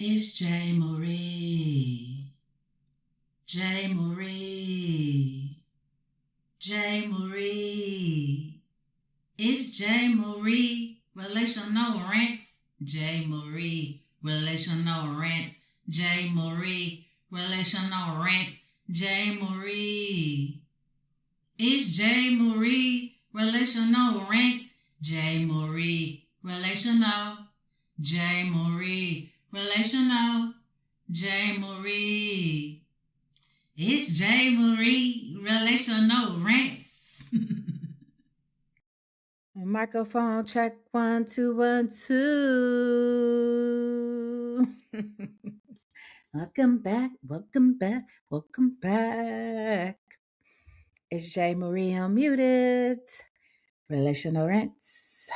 It's J. Marie. J. Marie. J. Marie. It's J. Marie. Relational rants. J. Marie. Relational rants. J. Marie. Relational rants. J. Marie. It's J. Marie. Relational rants. J. Marie. Relational. J. Marie. Relational. J. Marie. It's J. Marie. Relational rants. Microphone check 1 2 1 2. Welcome back. It's J. Marie Unmuted. Relational rants.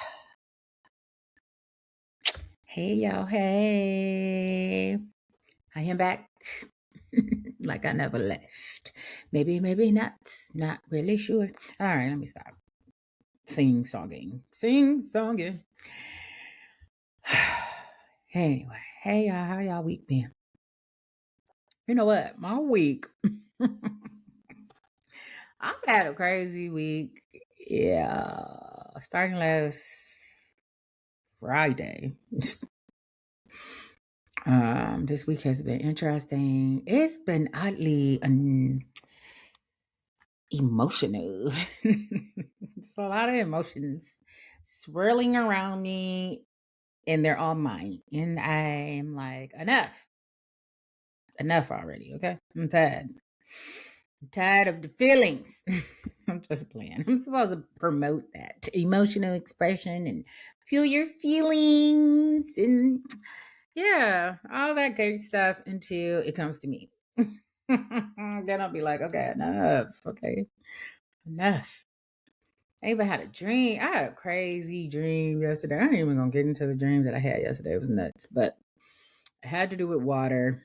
Hey y'all, hey. I am back. Like I never left. Maybe not. Not really sure. All right, let me stop. Sing-songing. Anyway, hey y'all, how y'all week been? You know what? My week. I've had a crazy week. Yeah. Starting last Friday. This week has been interesting. It's been oddly emotional. It's a lot of emotions swirling around me, and they're all mine. And I'm like, enough already, okay? I'm tired of the feelings. I'm just playing. I'm supposed to promote that emotional expression and feel your feelings and yeah, all that good stuff until it comes to me. Then I'll be like, okay, enough. Okay, enough. I even had a dream. I had a crazy dream yesterday. I ain't even gonna get into the dream that I had yesterday. It was nuts, but it had to do with water,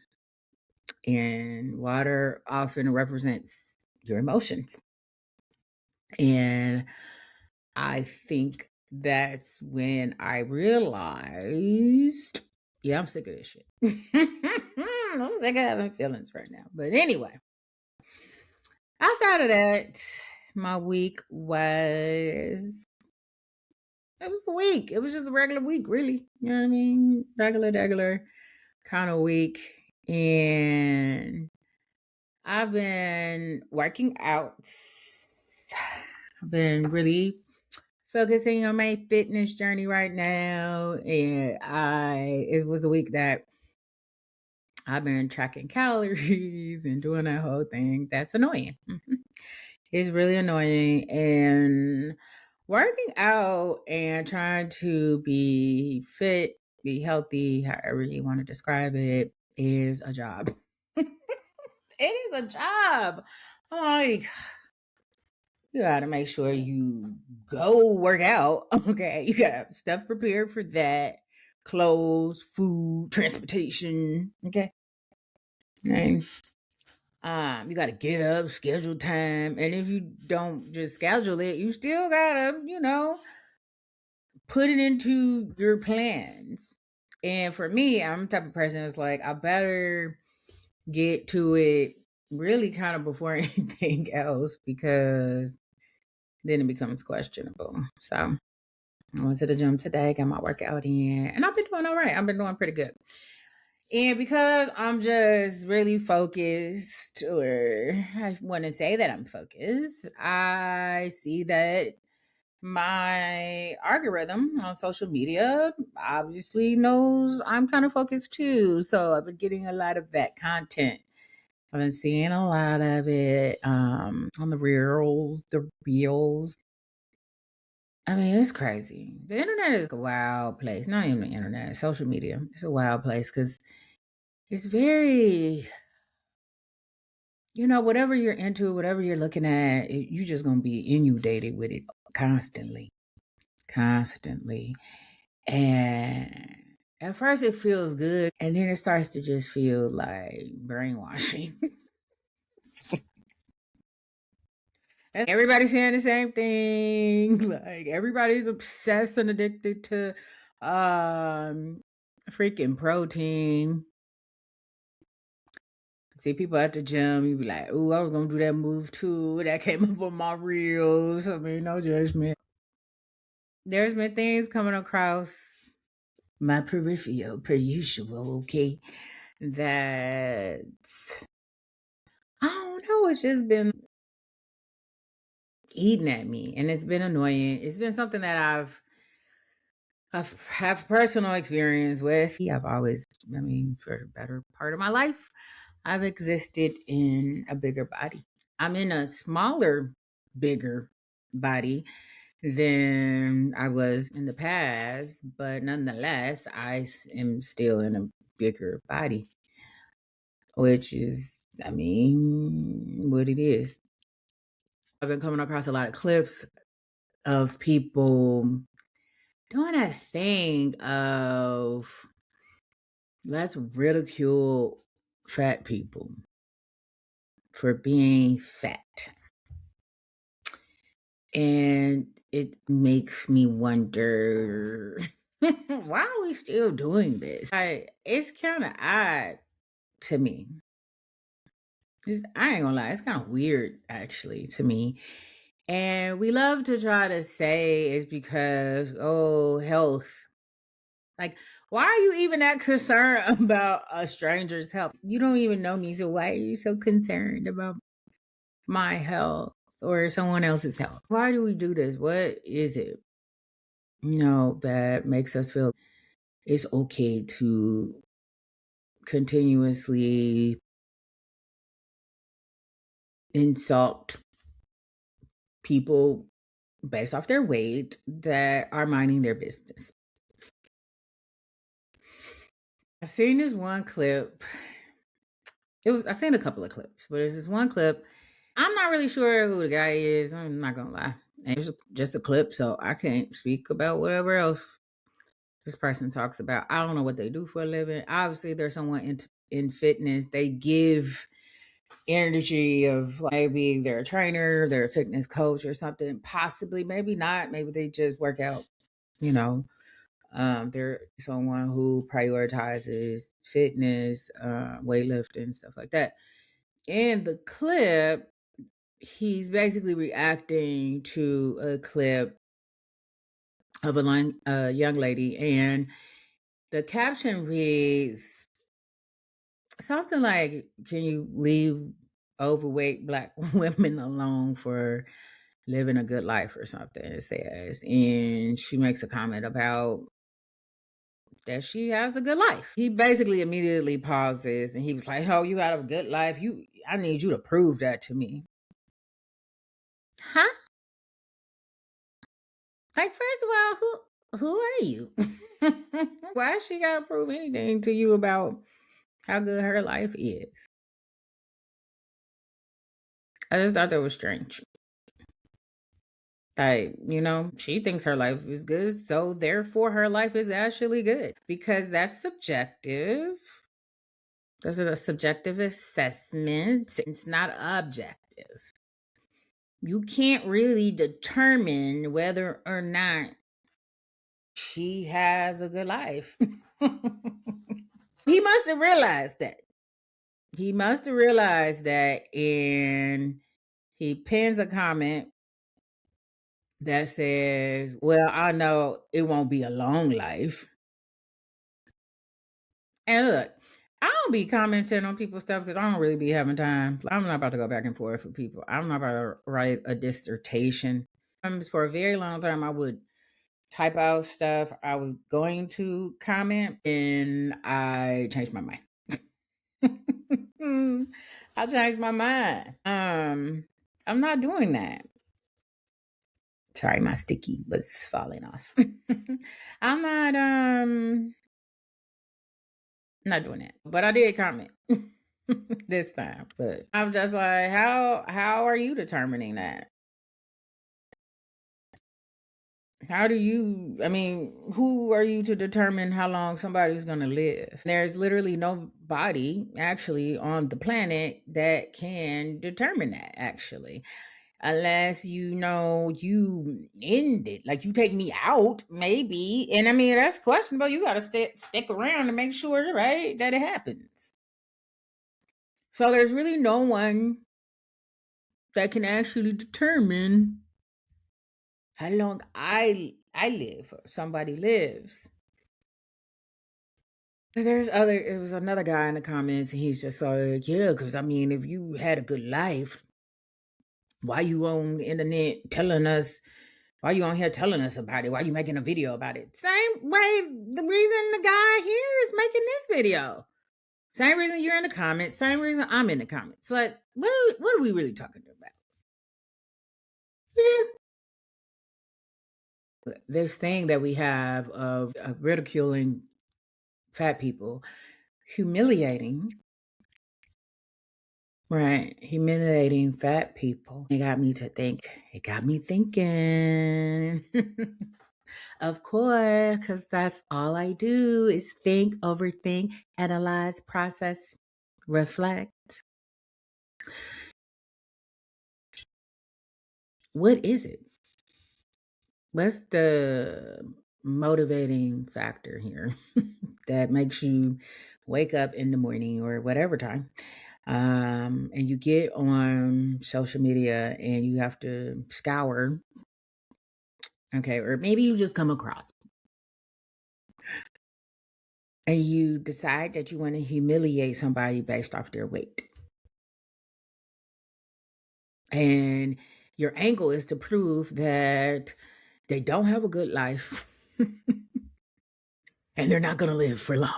and water often represents your emotions. And I think that's when I realized, yeah, I'm sick of this shit. I'm sick of having feelings right now. But anyway, outside of that, my week was, it was a week. It was just a regular week, really. You know what I mean? Regular kind of week. And I've been working out. I've been really focusing on my fitness journey right now. And it was a week that I've been tracking calories and doing that whole thing. That's annoying. It's really annoying. And working out and trying to be fit, be healthy, however you want to describe it, is a job. It is a job. I'm like, you gotta make sure you go work out. Okay. You gotta have stuff prepared for that. Clothes, food, transportation. Okay. And you gotta get up, schedule time. And if you don't just schedule it, you still gotta, put it into your plans. And for me, I'm the type of person that's like, I better get to it really kind of before anything else, because then it becomes questionable. So I went to the gym today, got my workout in, and I've been doing all right. I've been doing pretty good. And because I'm just really focused, or I want to say that I'm focused, I see that my algorithm on social media obviously knows I'm kind of focused too. So I've been getting a lot of that content. I've been seeing a lot of it on the reels. I mean, it's crazy. The internet is a wild place. Not even the internet, social media. It's a wild place because it's very, whatever you're into, whatever you're looking at, you're just going to be inundated with it constantly. And at first it feels good, and then it starts to just feel like brainwashing. Everybody's saying the same thing. Like everybody's obsessed and addicted to freaking protein. See people at the gym, you be like, "Ooh, I was gonna do that move too." That came up on my reels. I mean, no judgment. There's been things coming across my peripheral, per usual, okay? That I don't know. It's just been eating at me, and it's been annoying. It's been something that I've have personal experience with. I've always, I mean, for the better part of my life, I've existed in a bigger body. I'm in a smaller, bigger body than I was in the past, but nonetheless, am still in a bigger body, which is, I mean, what it is. I've been coming across a lot of clips of people doing that thing of let's ridicule fat people for being fat. And it makes me wonder why are we still doing this? It's kind of odd to me. I ain't gonna lie, it's kind of weird actually to me. And we love to try to say it's because, oh, health. Like, why are you even that concerned about a stranger's health? You don't even know me, so why are you so concerned about my health or someone else's health? Why do we do this? What is it, that makes us feel it's okay to continuously insult people based off their weight that are minding their business? I seen this one clip. I seen a couple of clips, but it's this one clip. I'm not really sure who the guy is. I'm not gonna lie. And it's just a clip, so I can't speak about whatever else this person talks about. I don't know what they do for a living. Obviously, there's someone in fitness. They give energy of like, maybe they're a trainer, they're a fitness coach or something. Possibly, maybe not. Maybe they just work out. You know, they're someone who prioritizes fitness, weightlifting, stuff like that. In the clip, he's basically reacting to a clip of a young lady, and the caption reads something like, "Can you leave overweight Black women alone for living a good life?" or something, it says. And she makes a comment about that she has a good life. He basically immediately pauses and he was like, "Oh, you have a good life. I need you to prove that to me." Huh? Like, first of all, who are you? Why she gotta prove anything to you about how good her life is? I just thought that was strange. Like, she thinks her life is good, so therefore her life is actually good. Because that's subjective. That's a subjective assessment. It's not objective. You can't really determine whether or not she has a good life. He must have realized that. He must have realized that, and he pins a comment that says, "Well, I know it won't be a long life." And look, I don't be commenting on people's stuff because I don't really be having time. I'm not about to go back and forth with people. I'm not about to write a dissertation. For a very long time, I would type out stuff. I was going to comment, and I changed my mind. I changed my mind. I'm not doing that. Sorry, my sticky was falling off. I'm not doing that. But I did comment this time. But I'm just like, how are you determining that? Who are you to determine how long somebody's going to live? There's literally nobody actually on the planet that can determine that, actually. unless you end it. Like you take me out, maybe. And I mean, that's questionable. You got to stick around to make sure, right, that it happens. So there's really no one that can actually determine how long I live or somebody lives. There was another guy in the comments, and he's just like, yeah, because I mean, if you had a good life, why you on the internet telling us? Why you on here telling us about it? Why you making a video about it? Same way the reason the guy here is making this video. Same reason you're in the comments. Same reason I'm in the comments. Like, what are we really talking about? This thing that we have of ridiculing fat people, humiliating, right? Humiliating fat people. It got me to think. It got me thinking. Of course, because that's all I do is think, overthink, analyze, process, reflect. What is it? What's the motivating factor here that makes you wake up in the morning or whatever time, and you get on social media and you have to scour, okay, or maybe you just come across and you decide that you want to humiliate somebody based off their weight. And your angle is to prove that they don't have a good life and they're not going to live for long.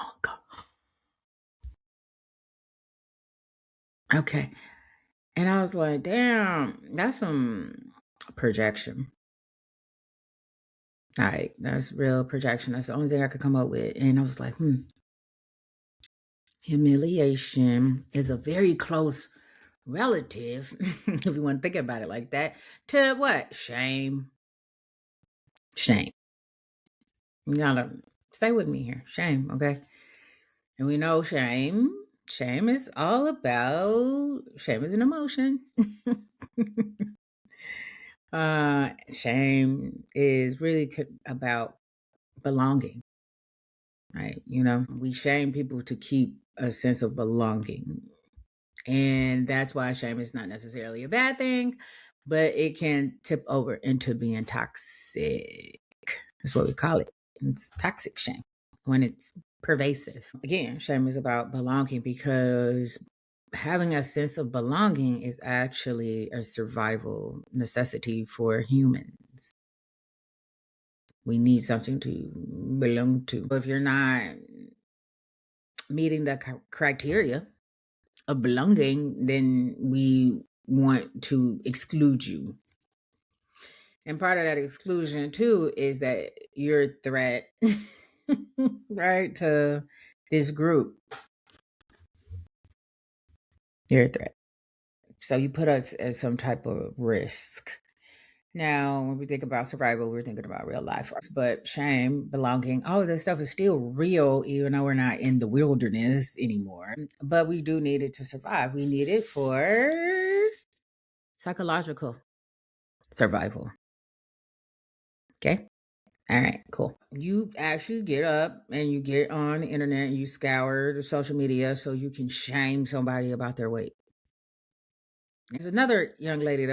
Okay. And I was like, damn, that's some projection. All right, that's real projection. That's the only thing I could come up with. And I was like, humiliation is a very close relative, if you want to think about it like that, to what? Shame. Shame. You gotta stay with me here. Shame, okay? And we know shame. Shame is all about, shame is an emotion. Shame is really about belonging, right? You know, we shame people to keep a sense of belonging. And that's why shame is not necessarily a bad thing, but it can tip over into being toxic. That's what we call it. It's toxic shame when it's pervasive. Again, shame is about belonging because having a sense of belonging is actually a survival necessity for humans. We need something to belong to. If you're not meeting the criteria of belonging, then we want to exclude you. And part of that exclusion too is that you're a threat, right, to this group. You're a threat. So you put us at some type of risk. Now, when we think about survival, we're thinking about real life. But shame, belonging, all of this stuff is still real, even though we're not in the wilderness anymore. But we do need it to survive. We need it for psychological survival. Okay? All right, cool. You actually get up and you get on the internet and you scour the social media so you can shame somebody about their weight. There's another young lady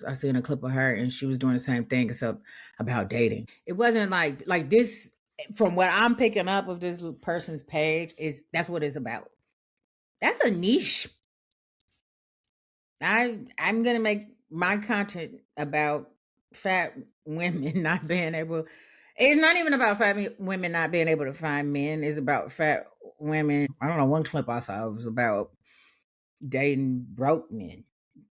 I seen a clip of her and she was doing the same thing except about dating. It wasn't like this, from what I'm picking up of this person's page, that's what it's about. That's a niche. I'm gonna make my content about fat women not being able. It's not even about fat women not being able to find men. It's about fat women. I don't know. One clip I saw was about dating broke men.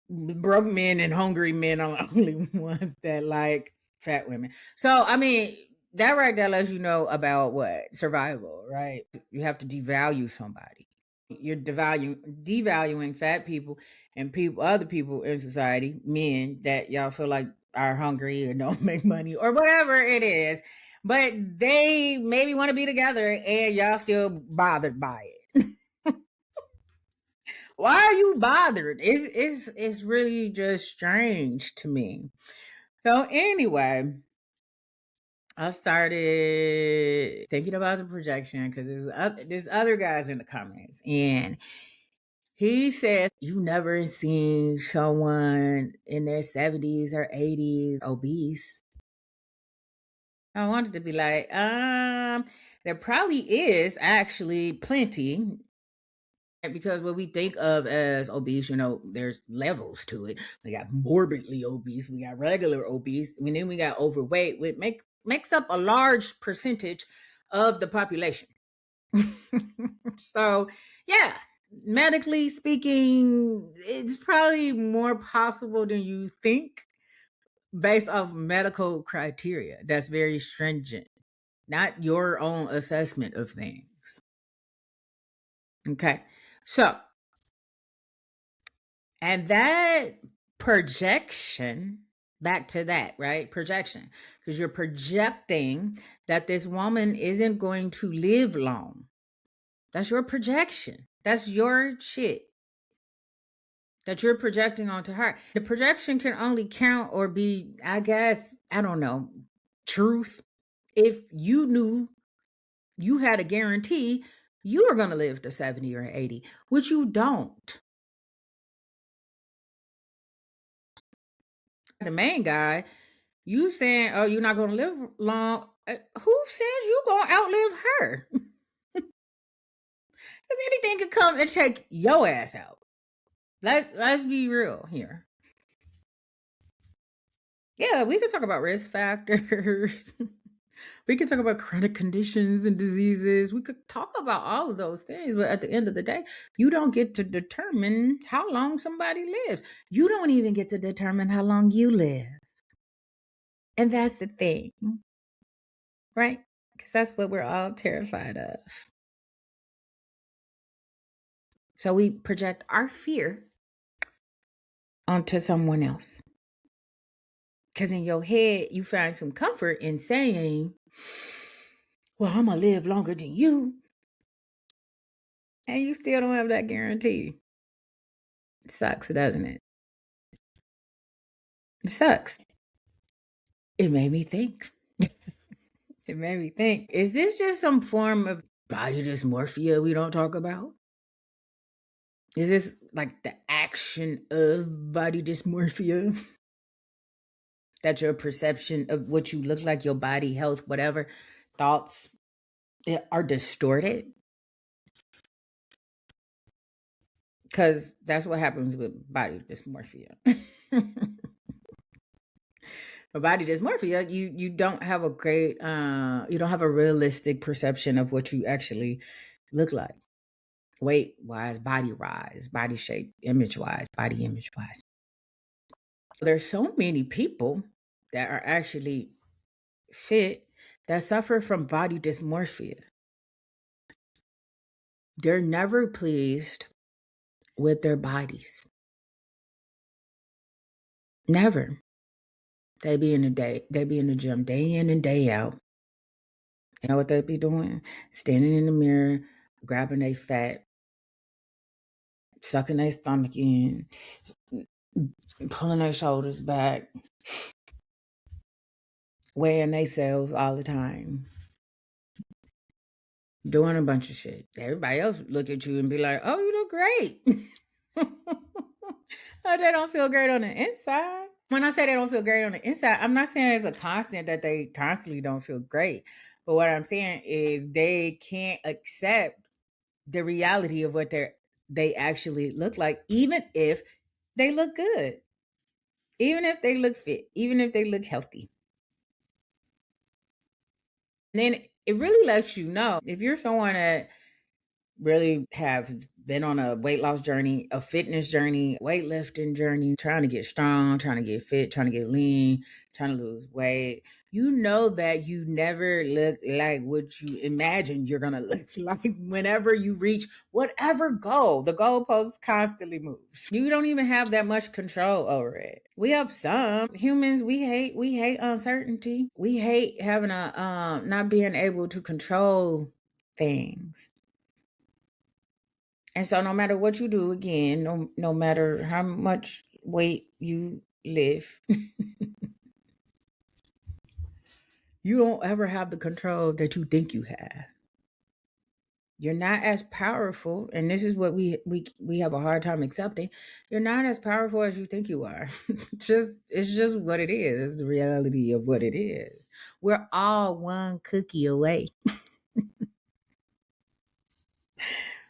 Broke men and hungry men are the only ones that like fat women. So I mean, that right there lets you know about what survival, right? You have to devalue somebody. You're devaluing fat people and other people in society, men that y'all feel like are hungry and don't make money or whatever it is, but they maybe want to be together and y'all still bothered by it. Why are you bothered? It's really just strange to me. So anyway, I started thinking about the projection because there's other guys in the comments, and he said, "You never seen someone in their 70s or 80s obese." I wanted to be like, there probably is actually plenty, because what we think of as obese, there's levels to it. We got morbidly obese, we got regular obese, and then we got overweight, which makes up a large percentage of the population. So, yeah, medically speaking, it's probably more possible than you think based off medical criteria that's very stringent, not your own assessment of things. Okay. So, and that projection, back to that, right? Projection, because you're projecting that this woman isn't going to live long. That's your projection. That's your shit that you're projecting onto her. The projection can only count or be, I guess, I don't know, truth if you knew you had a guarantee you were going to live to 70 or 80, which you don't. The main guy, you saying, oh, you're not going to live long. Who says you're going to outlive her? Because anything could come and take your ass out. Let's be real here. Yeah, we could talk about risk factors. We could talk about chronic conditions and diseases. We could talk about all of those things, but at the end of the day, you don't get to determine how long somebody lives. You don't even get to determine how long you live. And that's the thing, right? Because that's what we're all terrified of. So we project our fear onto someone else. Because in your head, you find some comfort in saying, well, I'm going to live longer than you. And you still don't have that guarantee. It sucks, doesn't it? It sucks. It made me think. It made me think, is this just some form of body dysmorphia we don't talk about? Is this like the action of body dysmorphia? That your perception of what you look like, your body, health, whatever, thoughts are distorted? Because that's what happens with body dysmorphia. For body dysmorphia, you don't have a great, you don't have a realistic perception of what you actually look like. Weight wise, body wise, body shape, image wise, body image wise. There's so many people that are actually fit that suffer from body dysmorphia. They're never pleased with their bodies. Never. They be in the gym day in and day out. You know what they be doing? Standing in the mirror, grabbing their fat, sucking their stomach in, pulling their shoulders back, weighing themselves all the time, doing a bunch of shit. Everybody else look at you and be like, oh, you look great. Oh, they don't feel great on the inside. When I say they don't feel great on the inside, I'm not saying it's a constant that they constantly don't feel great. But what I'm saying is they can't accept the reality of what they actually look like, even if they look good, even if they look fit, even if they look healthy. And then it really lets you know if you're someone that really have been on a weight loss journey, a fitness journey, weightlifting journey, trying to get strong, trying to get fit, trying to get lean, trying to lose weight. You know that you never look like what you imagine you're going to look like whenever you reach whatever goal. The goalpost constantly moves. You don't even have that much control over it. We have some humans, we hate uncertainty. We hate having not being able to control things. And so no matter what you do, again, no matter how much weight you lift, you don't ever have the control that you think you have. You're not as powerful, and this is what we have a hard time accepting. You're not as powerful as you think you are. Just it's just what it is. It's the reality of what it is. We're all one cookie away.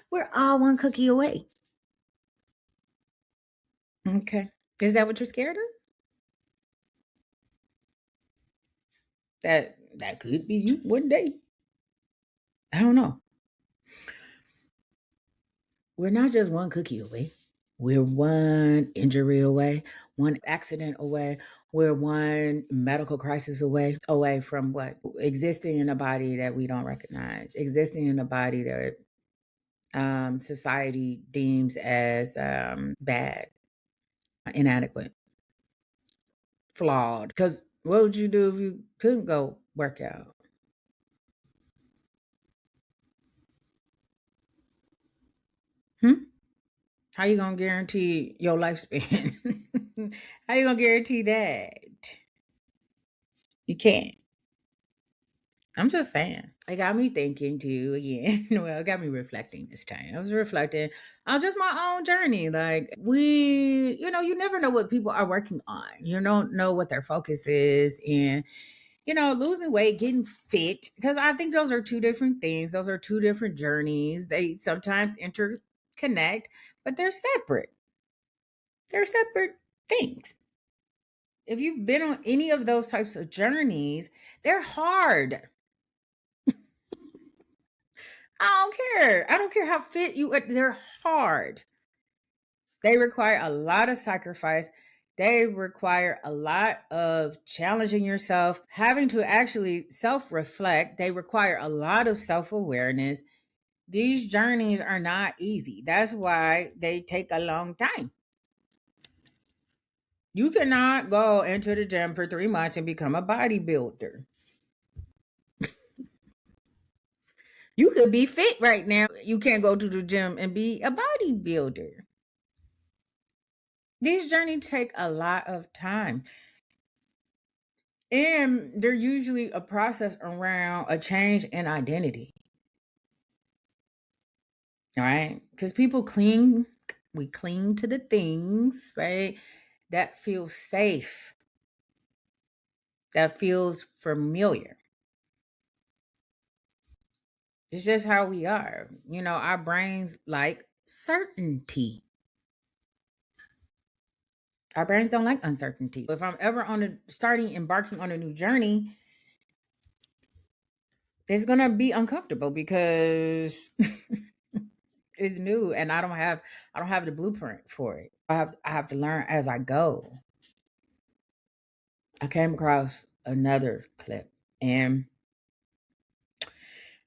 We're all one cookie away. Okay. Is that what you're scared of? That could be you one day. I don't know. We're not just one cookie away. We're one injury away, one accident away. We're one medical crisis away from what? Existing in a body that we don't recognize, existing in a body that society deems as bad, inadequate, flawed. Because what would you do if you couldn't go work out? Hmm? How you gonna guarantee your lifespan? How you gonna guarantee that? You can't. I'm just saying. It got me thinking too again. Well, it got me reflecting this time. I was reflecting on just my own journey. Like you never know what people are working on. You don't know what their focus is. And, losing weight, getting fit, because I think those are two different things. Those are two different journeys. They sometimes interconnect, but they're separate. They're separate things. If you've been on any of those types of journeys, they're hard. I don't care. I don't care how fit you are. They're hard. They require a lot of sacrifice. They require a lot of challenging yourself, having to actually self reflect. They require a lot of self awareness. These journeys are not easy. That's why they take a long time. You cannot go into the gym for 3 months and become a bodybuilder. You could be fit right now. You can't go to the gym and be a bodybuilder. These journeys take a lot of time. And they're usually a process around a change in identity. All right. Because we cling to the things, right? That feels safe, that feels familiar. It's just how we are. Our brains like certainty. Our brains don't like uncertainty. If I'm ever embarking on a new journey, it's gonna be uncomfortable because it's new and I don't have the blueprint for it. I have to learn as I go. I came across another clip, and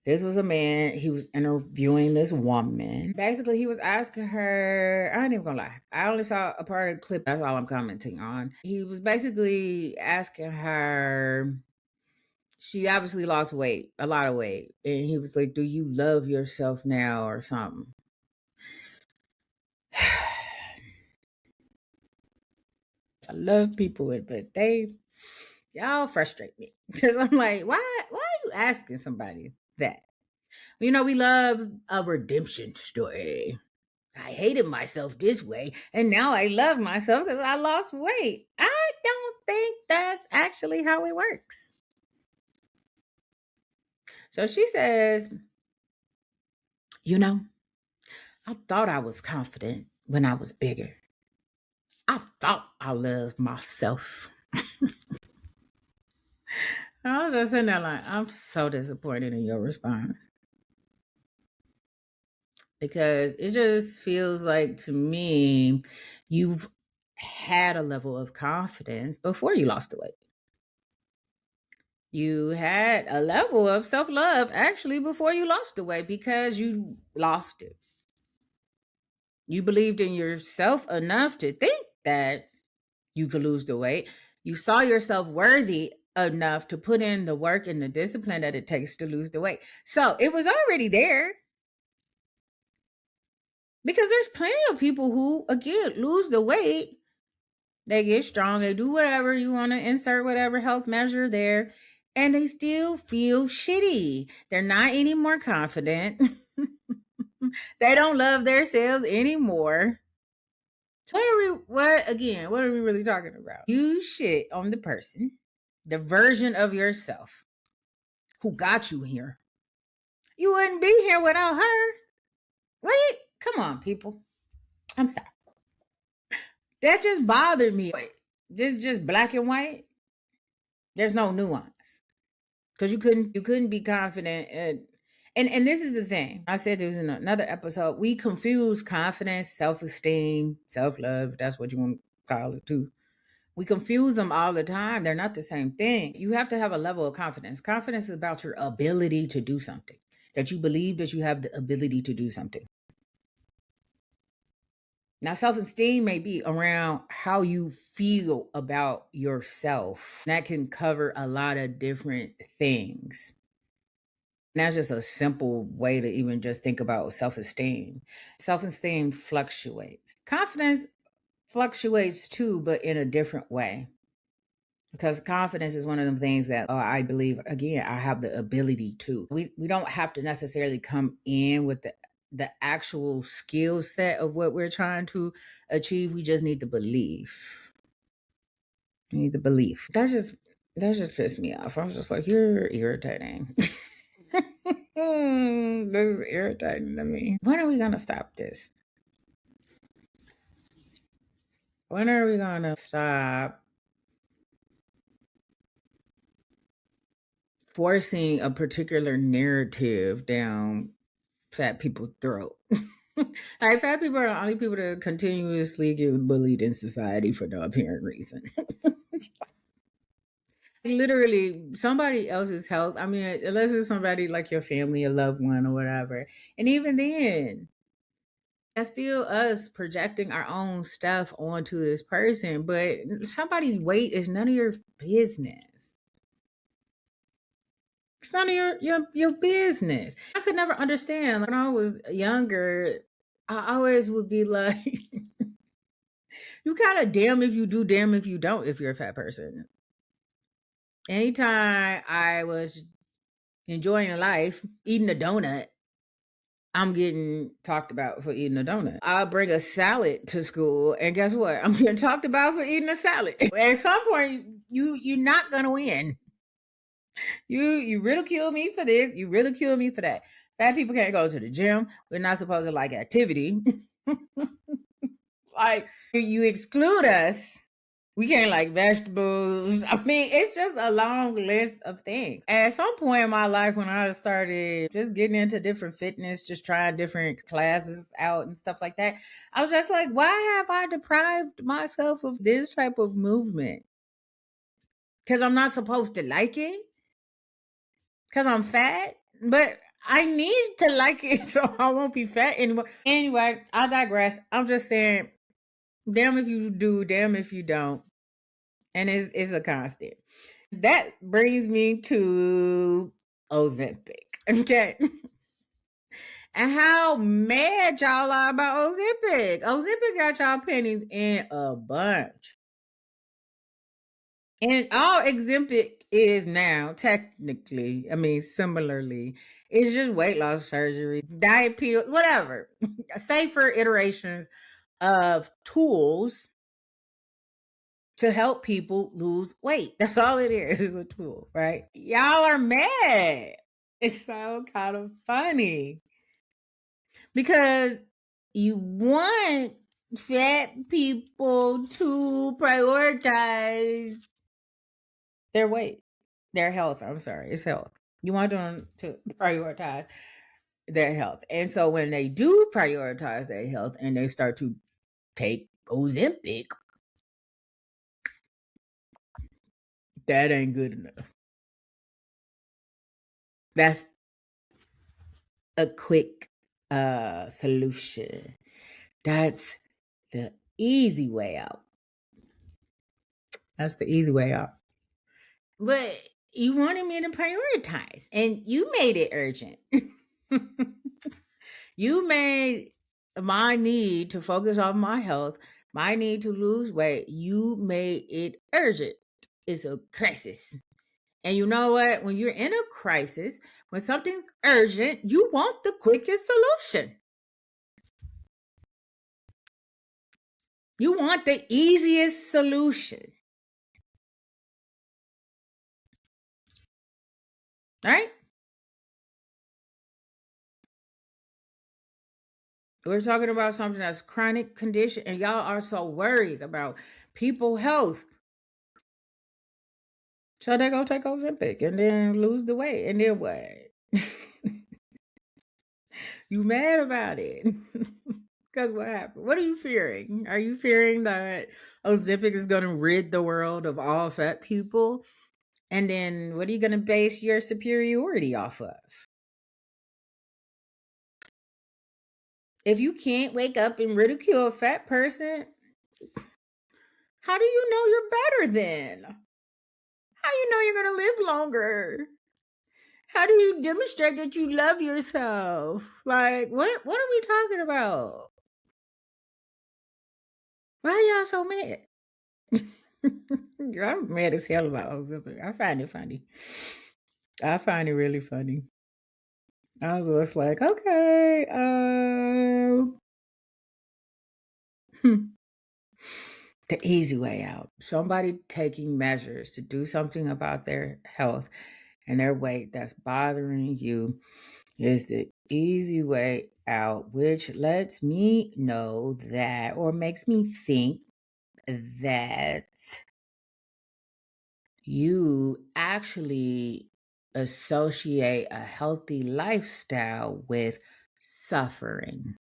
this was a man. He was interviewing this woman. Basically, he was asking her, I ain't even gonna lie, I only saw a part of the clip. That's all I'm commenting on. He was basically asking her, she obviously lost weight, a lot of weight. And he was like, do you love yourself now or something? I love people, but y'all frustrate me. Because I'm like, why are you asking somebody that? We love a redemption story. I hated myself this way, and now I love myself because I lost weight. I don't think that's actually how it works. So she says, you know, I thought I was confident when I was bigger. I thought I loved myself. I was just sitting there like, I'm so disappointed in your response. Because it just feels like to me, you've had a level of confidence before you lost the weight. You had a level of self love actually before you lost the weight because you lost it. You believed in yourself enough to think that you could lose the weight. You saw yourself worthy enough to put in the work and the discipline that it takes to lose the weight. So it was already there. Because there's plenty of people who, again, lose the weight. They get strong, they do whatever you want to insert, whatever health measure there, and they still feel shitty. They're not any more confident. They don't love themselves anymore. So what are we really talking about? You shit on the person, the version of yourself who got you here. You wouldn't be here without her. What? Come on, people. I'm sorry. That just bothered me. This just black and white. There's no nuance. Because you couldn't be confident and this is the thing. I said this in another episode. We confuse confidence, self-esteem, self-love. That's what you want to call it too. We confuse them all the time. They're not the same thing. You have to have a level of confidence. Confidence is about your ability to do something, that you believe that you have the ability to do something. Now, self-esteem may be around how you feel about yourself. That can cover a lot of different things. And that's just a simple way to even just think about self-esteem. Self-esteem fluctuates. Confidence fluctuates too, but in a different way. Because confidence is one of them things that I believe, again, I have the ability to. We don't have to necessarily come in with the actual skill set of what we're trying to achieve. We just need the belief. We need the belief. That just pissed me off. I was just like, you're irritating. This is irritating to me. When are we gonna stop this? When are we gonna stop forcing a particular narrative down fat people's throat? Like, fat people are the only people that continuously get bullied in society for no apparent reason. Literally, somebody else's health. I mean, unless it's somebody like your family, a loved one, or whatever. And even then, that's still us projecting our own stuff onto this person. But somebody's weight is none of your business. It's none of your business. I could never understand. When I was younger, I always would be like, you kind of damn if you do, damn if you don't, if you're a fat person. Anytime I was enjoying life, eating a donut, I'm getting talked about for eating a donut. I'll bring a salad to school, and guess what? I'm getting talked about for eating a salad. At some point, you're not gonna win. You ridicule me for this. You ridicule me for that. Fat people can't go to the gym. We're not supposed to like activity. Like, you exclude us. We can't like vegetables. I mean, it's just a long list of things. At some point in my life, when I started just getting into different fitness, just trying different classes out and stuff like that, I was just like, why have I deprived myself of this type of movement? Because I'm not supposed to like it? Because I'm fat? But I need to like it so I won't be fat anymore. Anyway, I digress. I'm just saying, damn if you do, damn if you don't. And it's a constant. That brings me to Ozempic. Okay. And how mad y'all are about Ozempic. Ozempic got y'all pennies in a bunch. And all Ozempic is now, technically, I mean, similarly, it's just weight loss surgery, diet pill, whatever. Safer iterations of tools to help people lose weight. That's all it is a tool, right? Y'all are mad. It's so kind of funny because you want fat people to prioritize their weight, their health. I'm sorry, it's health. You want them to prioritize their health. And so when they do prioritize their health and they start to take Ozempic, that ain't good enough. That's a quick solution. That's the easy way out. That's the easy way out. But you wanted me to prioritize, and you made it urgent. You made my need to focus on my health, my need to lose weight, you made it urgent. It's a crisis. And you know what? When you're in a crisis, when something's urgent, you want the quickest solution. You want the easiest solution. Right? We're talking about something that's chronic condition, and y'all are so worried about people health. So they go take Ozempic and then lose the weight. And then what? You mad about it? Because what happened? What are you fearing? Are you fearing that Ozempic is going to rid the world of all fat people? And then what are you going to base your superiority off of? If you can't wake up and ridicule a fat person, how do you know you're better then? How do you know you're going to live longer? How do you demonstrate that you love yourself? Like, what are we talking about? Why are y'all so mad? I'm mad as hell about Ozempic. I find it funny. I find it really funny. I was like, okay, the easy way out. Somebody taking measures to do something about their health and their weight that's bothering you is the easy way out, which lets me know that, or makes me think that you actually associate a healthy lifestyle with suffering.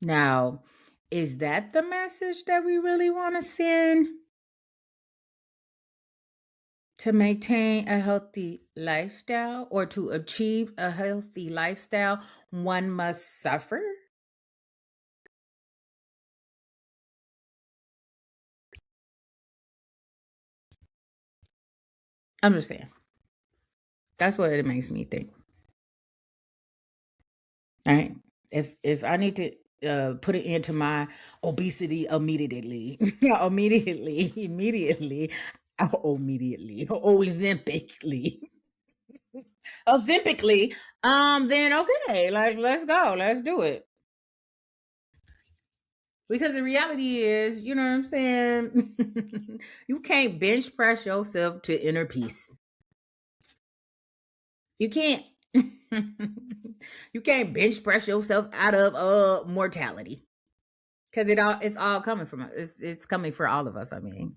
Now, is that the message that we really want to send? To maintain a healthy lifestyle or to achieve a healthy lifestyle, one must suffer? I'm just saying. That's what it makes me think. All right. If I need to put it into my obesity immediately, immediately, Ozempically, Ozempically, then okay, like let's go, let's do it. Because the reality is, you know what I'm saying? You can't bench press yourself to inner peace. You can't. You can't bench press yourself out of mortality. Because it's all coming from us. It's coming for all of us, I mean.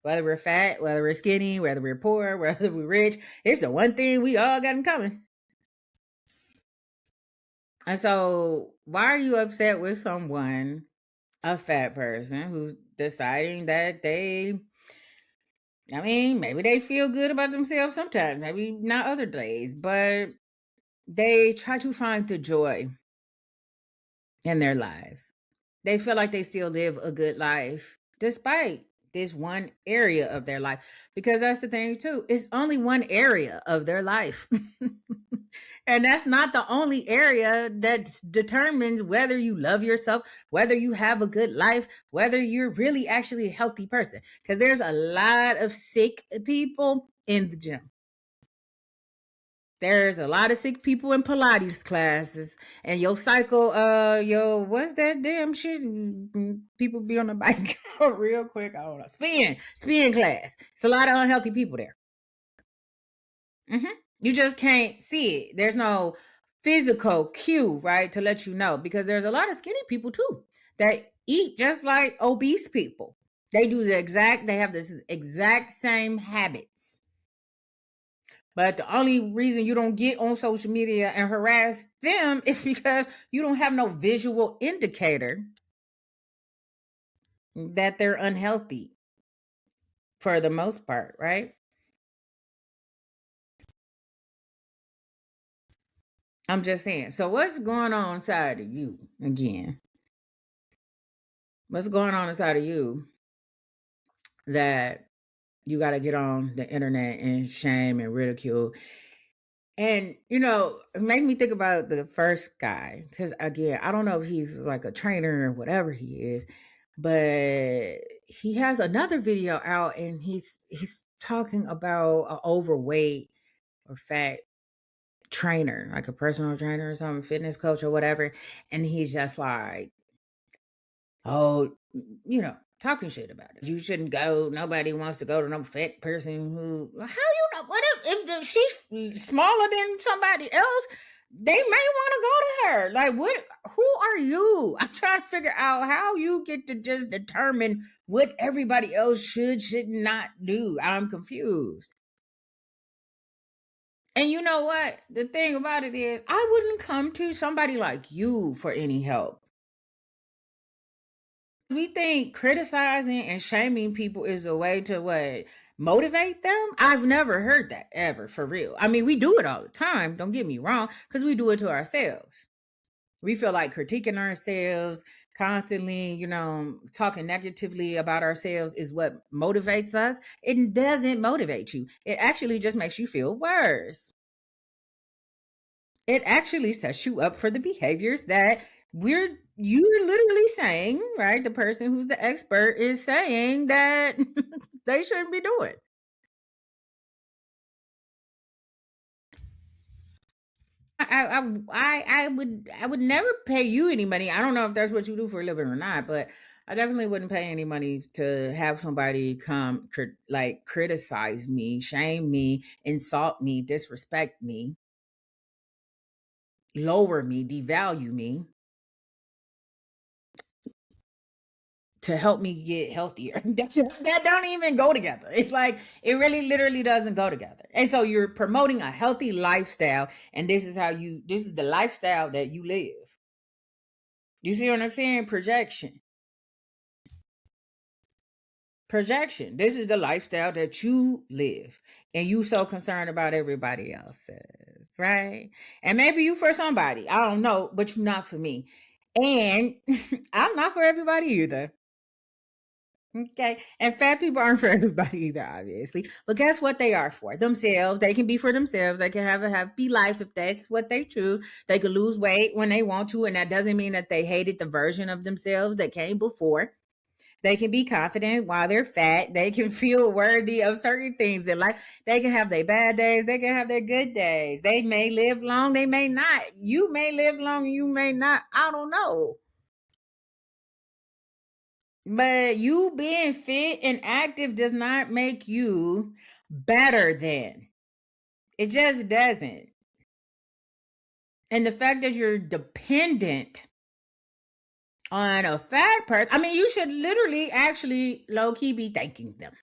Whether we're fat, whether we're skinny, whether we're poor, whether we're rich, it's the one thing we all got in common. And so, why are you upset with someone, a fat person, who's deciding that I mean, maybe they feel good about themselves sometimes, maybe not other days, but they try to find the joy in their lives. They feel like they still live a good life despite this one area of their life. Because that's the thing, too. It's only one area of their life. And that's not the only area that determines whether you love yourself, whether you have a good life, whether you're really actually a healthy person. Because there's a lot of sick people in the gym. There's a lot of sick people in Pilates classes, and your cycle, what's that damn shit? People be on the bike real quick. I don't know. Spin class. It's a lot of unhealthy people there. You just can't see it. There's no physical cue, right, to let you know, because there's a lot of skinny people too that eat just like obese people. They have this exact same habits. But the only reason you don't get on social media and harass them is because you don't have no visual indicator that they're unhealthy for the most part, right? I'm just saying. So what's going on inside of you again? What's going on inside of you that you got to get on the internet and shame and ridicule And it made me think about the first guy because again, I don't know if he's like a trainer or whatever he is, but he has another video out and he's talking about an overweight or fat trainer, like a personal trainer or something, fitness coach or whatever, and he's just like, oh, talking shit about it. You shouldn't go. Nobody wants to go to no fat person who. How you know? What if she's smaller than somebody else? They may want to go to her. Like, what? Who are you? I'm trying to figure out how you get to just determine what everybody else should not do. I'm confused. And you know what? The thing about it is, I wouldn't come to somebody like you for any help. We think criticizing and shaming people is a way to what? Motivate them? I've never heard that ever for real. I mean, we do it all the time, don't get me wrong, because we do it to ourselves. We feel like critiquing ourselves constantly, talking negatively about ourselves is what motivates us. It doesn't motivate you. It actually just makes you feel worse. It actually sets you up for the behaviors that you're literally saying, right? The person who's the expert is saying that they shouldn't be doing. I would never pay you any money. I don't know if that's what you do for a living or not, but I definitely wouldn't pay any money to have somebody come like criticize me, shame me, insult me, disrespect me, lower me, devalue me to help me get healthier. That don't even go together. It's like it really literally doesn't go together. And so you're promoting a healthy lifestyle, and this is the lifestyle that you live. You see what I'm saying? Projection. This is the lifestyle that you live, and you so concerned about everybody else's, right? And maybe you for somebody, I don't know, but you're not for me. And I'm not for everybody either. Okay. And fat people aren't for everybody either, obviously. But guess what they are for? Themselves. They can be for themselves. They can have a happy life if that's what they choose. They can lose weight when they want to. And that doesn't mean that they hated the version of themselves that came before. They can be confident while they're fat. They can feel worthy of certain things in life. They can have their bad days. They can have their good days. They may live long. They may not. You may live long. You may not. I don't know. But you being fit and active does not make you better than. It just doesn't. And the fact that you're dependent on a fat person, I mean, you should literally actually low key be thanking them.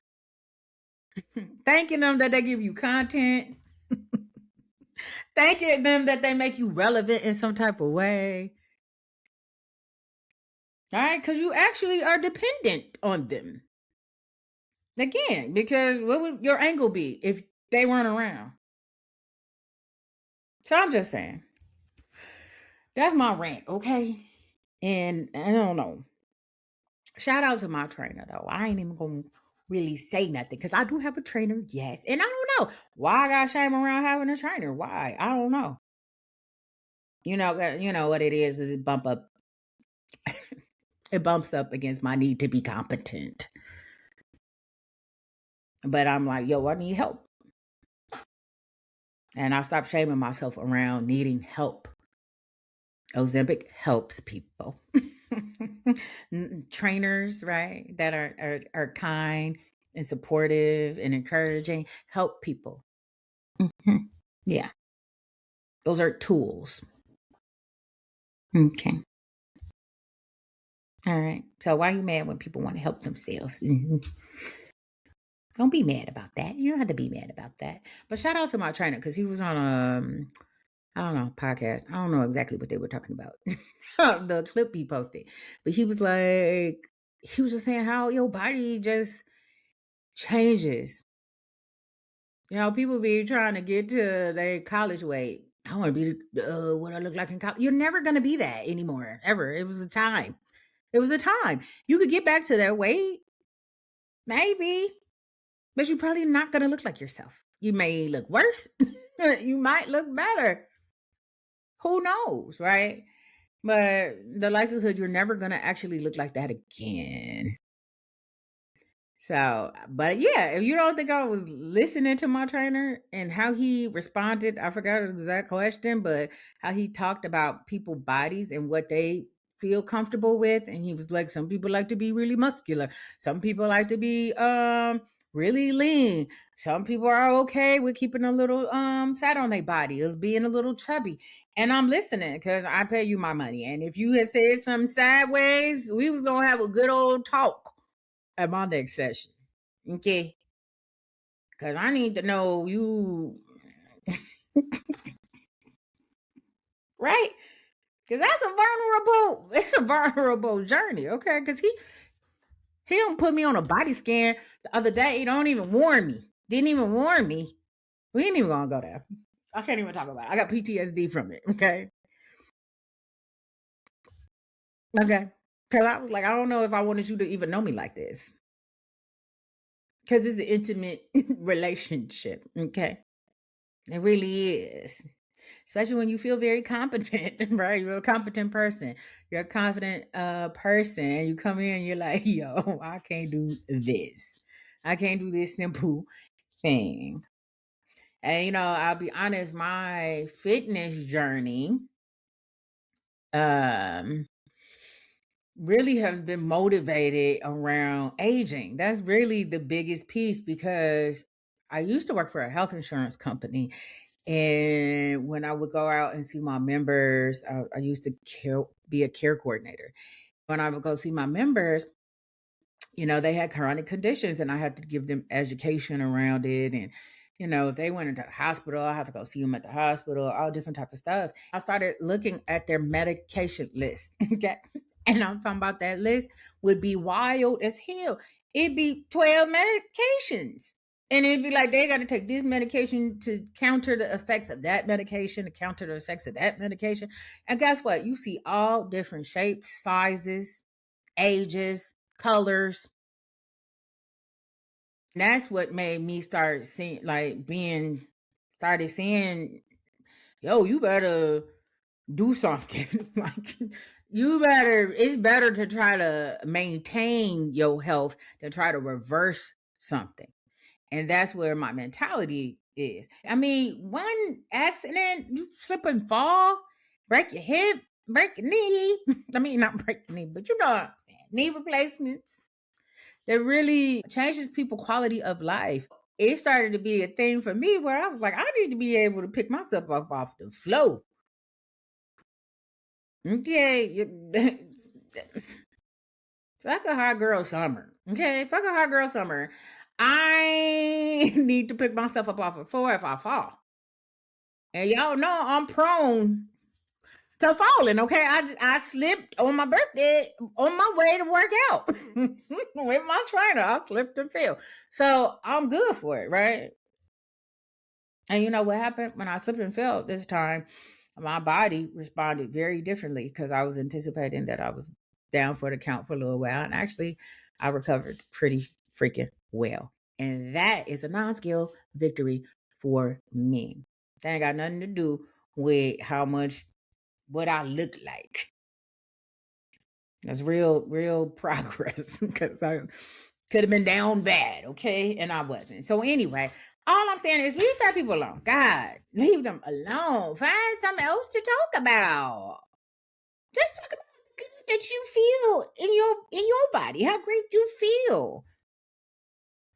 Thanking them that they give you content. Thanking them that they make you relevant in some type of way. All right, because you actually are dependent on them. Again, because what would your angle be if they weren't around? So I'm just saying. That's my rant, okay? And I don't know. Shout out to my trainer though. I ain't even gonna really say nothing because I do have a trainer, yes. And I don't know why I got shame around having a trainer. Why? I don't know. You know what it is it bump up it bumps up against my need to be competent. But I'm like, yo, I need help. And I stopped shaming myself around needing help. Ozempic helps people. Trainers, right, that are kind and supportive and encouraging, help people. Mhm. Yeah, those are tools. Okay. All right. So why are you mad when people want to help themselves? Don't be mad about that. You don't have to be mad about that. But shout out to my trainer because he was on I don't know, podcast. I don't know exactly what they were talking about. The clip he posted. But he was just saying how your body just changes. People be trying to get to their college weight. I want to be what I look like in college. You're never going to be that anymore, ever. It was a time. It was a time. You could get back to that weight, maybe, but you're probably not going to look like yourself. You may look worse. You might look better. Who knows, right? But the likelihood you're never going to actually look like that again. So, but yeah, if you don't think I was listening to my trainer and how he responded, I forgot the exact question, but how he talked about people bodies and what they feel comfortable with. And he was like, some people like to be really muscular. Some people like to be really lean. Some people are okay with keeping a little fat on their body, or being a little chubby. And I'm listening because I pay you my money. And if you had said something sideways, we was gonna have a good old talk at my next session. Okay. Because I need to know you, right? Because it's a vulnerable journey, okay? Because he don't put me on a body scan the other day. He don't even warn me. Didn't even warn me. We ain't even gonna go there. I can't even talk about it. I got PTSD from it, okay? Okay. Because I was like, I don't know if I wanted you to even know me like this. Because it's an intimate relationship, okay? It really is. Especially when you feel very competent, right? You're a competent person. You're a confident person. And you come in and you're like, yo, I can't do this. I can't do this simple thing. And I'll be honest, my fitness journey um really has been motivated around aging. That's really the biggest piece because I used to work for a health insurance company. And when I would go out and see my members, I used to be a care coordinator. When I would go see my members, they had chronic conditions and I had to give them education around it. And, if they went into the hospital, I had to go see them at the hospital, all different type of stuff. I started looking at their medication list. Okay. And I'm talking about that list would be wild as hell. It'd be 12 medications. And it'd be like they got to take this medication to counter the effects of that medication, to counter the effects of that medication. And guess what? You see all different shapes, sizes, ages, colors. And that's what made me start seeing, started saying, yo, you better do something. Like, it's better to try to maintain your health than try to reverse something. And that's where my mentality is. I mean, one accident, you slip and fall, break your hip, break your knee. I mean, not break your knee, but you know what I'm saying. Knee replacements. That really changes people's quality of life. It started to be a thing for me where I was like, I need to be able to pick myself up off the floor. Okay. Fuck a hot girl summer. Okay. Fuck a hot girl summer. I need to pick myself up off the floor if I fall. And y'all know I'm prone to falling. Okay, I slipped on my birthday on my way to work out with my trainer. I slipped and fell, so I'm good for it, right? And you know what happened when I slipped and fell this time? My body responded very differently because I was anticipating that I was down for the count for a little while, and actually, I recovered pretty freaking well. And that is a non-skill victory for me. That ain't got nothing to do with what I look like. That's real progress because I could have been down bad, okay? And I wasn't. So anyway, all I'm saying is leave fat people alone. God, leave them alone. Find something else to talk about. Just talk about the good that you feel in your body, how great you feel.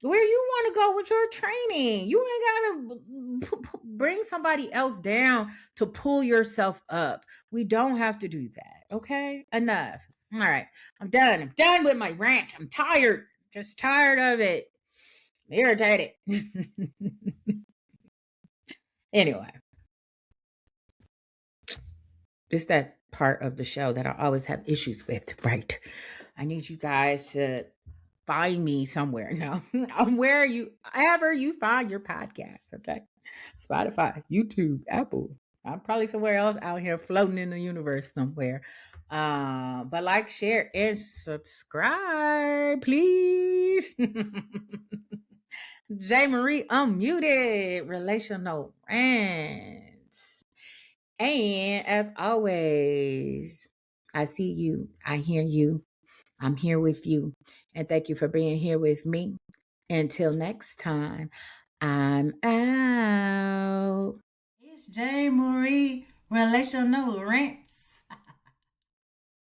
Where you want to go with your training. You ain't got to bring somebody else down to pull yourself up. We don't have to do that. Okay? Enough. All right. I'm done. I'm done with my rant. I'm tired. Just tired of it. I'm irritated. Anyway, it's that part of the show that I always have issues with, right? I need you guys to find me somewhere. No, I'm where ever you find your podcast. Okay. Spotify, YouTube, Apple. I'm probably somewhere else out here floating in the universe somewhere. But like, share, and subscribe, please. J. Marie unmuted. Relational rants. And as always, I see you. I hear you. I'm here with you. And thank you for being here with me. Until next time, I'm out. It's J. Marie Relational Rants.